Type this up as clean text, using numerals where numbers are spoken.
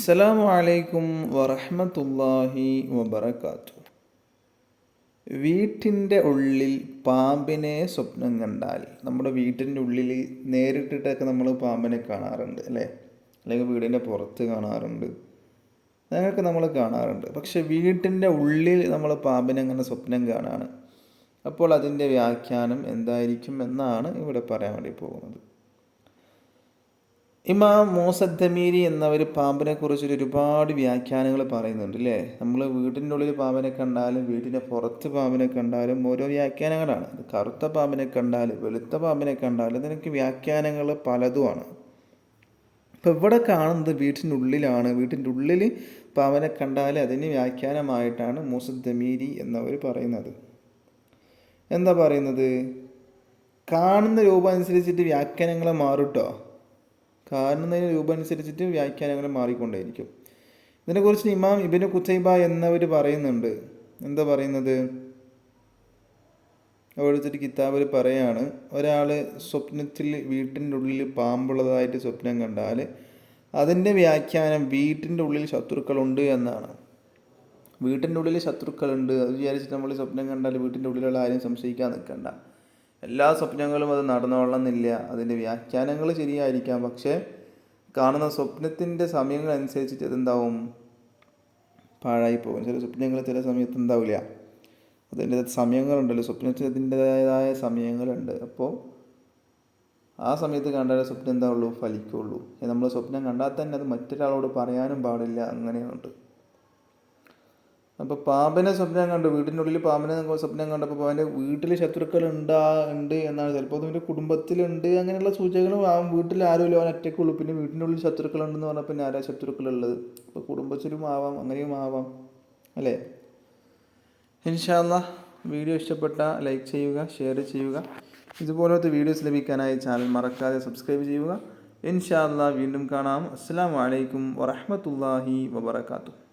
അസ്സലാമു അലൈക്കും വറഹ്മത്തുള്ളാഹി വബറകാതുഹു. വീട്ടിൻ്റെ ഉള്ളിൽ പാമ്പിനെ സ്വപ്നം കണ്ടാൽ, നമ്മുടെ വീട്ടിൻ്റെ ഉള്ളിൽ നേരിട്ടിട്ടൊക്കെ നമ്മൾ പാമ്പിനെ കാണാറുണ്ട് അല്ലേ? അല്ലെങ്കിൽ വീടിൻ്റെ പുറത്ത് കാണാറുണ്ട്, അങ്ങനെയൊക്കെ നമ്മൾ കാണാറുണ്ട്. പക്ഷെ വീട്ടിൻ്റെ ഉള്ളിൽ നമ്മൾ പാമ്പിനെ അങ്ങനെ സ്വപ്നം കാണാണ്. അപ്പോൾ അതിൻ്റെ വ്യാഖ്യാനം എന്തായിരിക്കും എന്നാണ് ഇവിടെ പറയാൻ വേണ്ടി പോകുന്നത്. ഇമാം മൂസദ്ദമീരി എന്നവർ പാമ്പിനെ കുറിച്ചൊരു ഒരുപാട് വ്യാഖ്യാനങ്ങൾ പറയുന്നുണ്ട് അല്ലേ? നമ്മൾ വീട്ടിൻ്റെ ഉള്ളിൽ പാമ്പിനെ കണ്ടാലും വീട്ടിൻ്റെ പുറത്ത് പാമ്പിനെ കണ്ടാലും ഓരോ വ്യാഖ്യാനങ്ങളാണ്. കറുത്ത പാമ്പിനെ കണ്ടാൽ, വെളുത്ത പാമ്പിനെ കണ്ടാൽ, ഇതിനൊക്കെ വ്യാഖ്യാനങ്ങൾ പലതുമാണ്. ഇപ്പം ഇവിടെ കാണുന്നത് വീട്ടിൻ്റെ ഉള്ളിലാണ്. വീട്ടിൻ്റെ ഉള്ളിൽ പാമ്പിനെ കണ്ടാൽ അതിന് വ്യാഖ്യാനമായിട്ടാണ് മൂസദ്ദമീരി എന്നവർ പറയുന്നത്. എന്താ പറയുന്നത്? കാണുന്ന രൂപം അനുസരിച്ചിട്ട് വ്യാഖ്യാനങ്ങൾ മാറുട്ടോ. കാണുന്നതിന് രൂപം അനുസരിച്ചിട്ട് വ്യാഖ്യാനങ്ങൾ മാറിക്കൊണ്ടേയിരിക്കും. ഇതിനെക്കുറിച്ച് ഇമാം ഇബ്നു ഖുതൈബ എന്നവർ പറയുന്നുണ്ട്. എന്താ പറയുന്നത്? അവിടുത്തെ കിതാബിൽ പറയാണ്, ഒരാൾ സ്വപ്നത്തിൽ വീട്ടിൻ്റെ ഉള്ളിൽ പാമ്പുള്ളതായിട്ട് സ്വപ്നം കണ്ടാൽ അതിൻ്റെ വ്യാഖ്യാനം വീട്ടിൻ്റെ ഉള്ളിൽ ശത്രുക്കളുണ്ട് എന്നാണ്. വീട്ടിൻ്റെ ഉള്ളിൽ ശത്രുക്കളുണ്ട് അത് വിചാരിച്ചിട്ട് നമ്മൾ സ്വപ്നം കണ്ടാൽ വീട്ടിൻ്റെ ഉള്ളിലുള്ള ആരെയും സംശയിക്കാൻ നിൽക്കണ്ട. എല്ലാ സ്വപ്നങ്ങളും അത് നടന്നോളണമെന്നില്ല. അതിൻ്റെ വ്യാഖ്യാനങ്ങൾ ശരിയായിരിക്കാം, പക്ഷേ കാണുന്ന സ്വപ്നത്തിൻ്റെ സമയങ്ങൾ അനുസരിച്ചിട്ട് അതെന്താവും, പാഴായി പോകും. ചില സ്വപ്നങ്ങൾ ചില സമയത്ത് എന്താവില്ല, അതിൻ്റെ സമയങ്ങളുണ്ടല്ലോ, സ്വപ്നത്തിന് അതിൻ്റെതായ സമയങ്ങളുണ്ട്. അപ്പോൾ ആ സമയത്ത് കണ്ടാൽ സ്വപ്നം എന്താവുള്ളൂ, ഫലിക്കുള്ളൂ. നമ്മൾ സ്വപ്നം കണ്ടാൽ തന്നെ അത് മറ്റൊരാളോട് പറയാനും പാടില്ല, അങ്ങനെയുണ്ട്. അപ്പോൾ പാമ്പിനെ സ്വപ്നം കണ്ടു, വീട്ടിൻ്റെ ഉള്ളിൽ പാമ്പിനെ സ്വപ്നം കണ്ടപ്പോൾ അവൻ്റെ വീട്ടിൽ ശത്രുക്കൾ ഉണ്ട് എന്നാണ്. ചിലപ്പോൾ അതിൻ്റെ കുടുംബത്തിലുണ്ട്, അങ്ങനെയുള്ള സൂചനകളും ആവും. വീട്ടിൽ ആരുമില്ല, അവൻ ഒറ്റയ്ക്കുള്ളൂ. പിന്നെ വീട്ടിൻ്റെ ഉള്ളിൽ ശത്രുക്കളുണ്ടെന്ന് പറഞ്ഞാൽ പിന്നെ ആരാ ശത്രുക്കളുള്ളത്? അപ്പോൾ കുടുംബത്തിലും ആവാം, അങ്ങനെയും ആവാം അല്ലേ? ഇൻഷാ അല്ലാഹ് വീഡിയോ ഇഷ്ടപ്പെട്ട ലൈക്ക് ചെയ്യുക, ഷെയർ ചെയ്യുക. ഇതുപോലത്തെ വീഡിയോസ് ലഭിക്കാനായി ചാനൽ മറക്കാതെ സബ്സ്ക്രൈബ് ചെയ്യുക. ഇൻഷാ അല്ലാഹ് വീണ്ടും കാണാം. അസ്സലാമു അലൈക്കും വറഹ്മത്തുള്ളാഹി വബറകാതുഹു.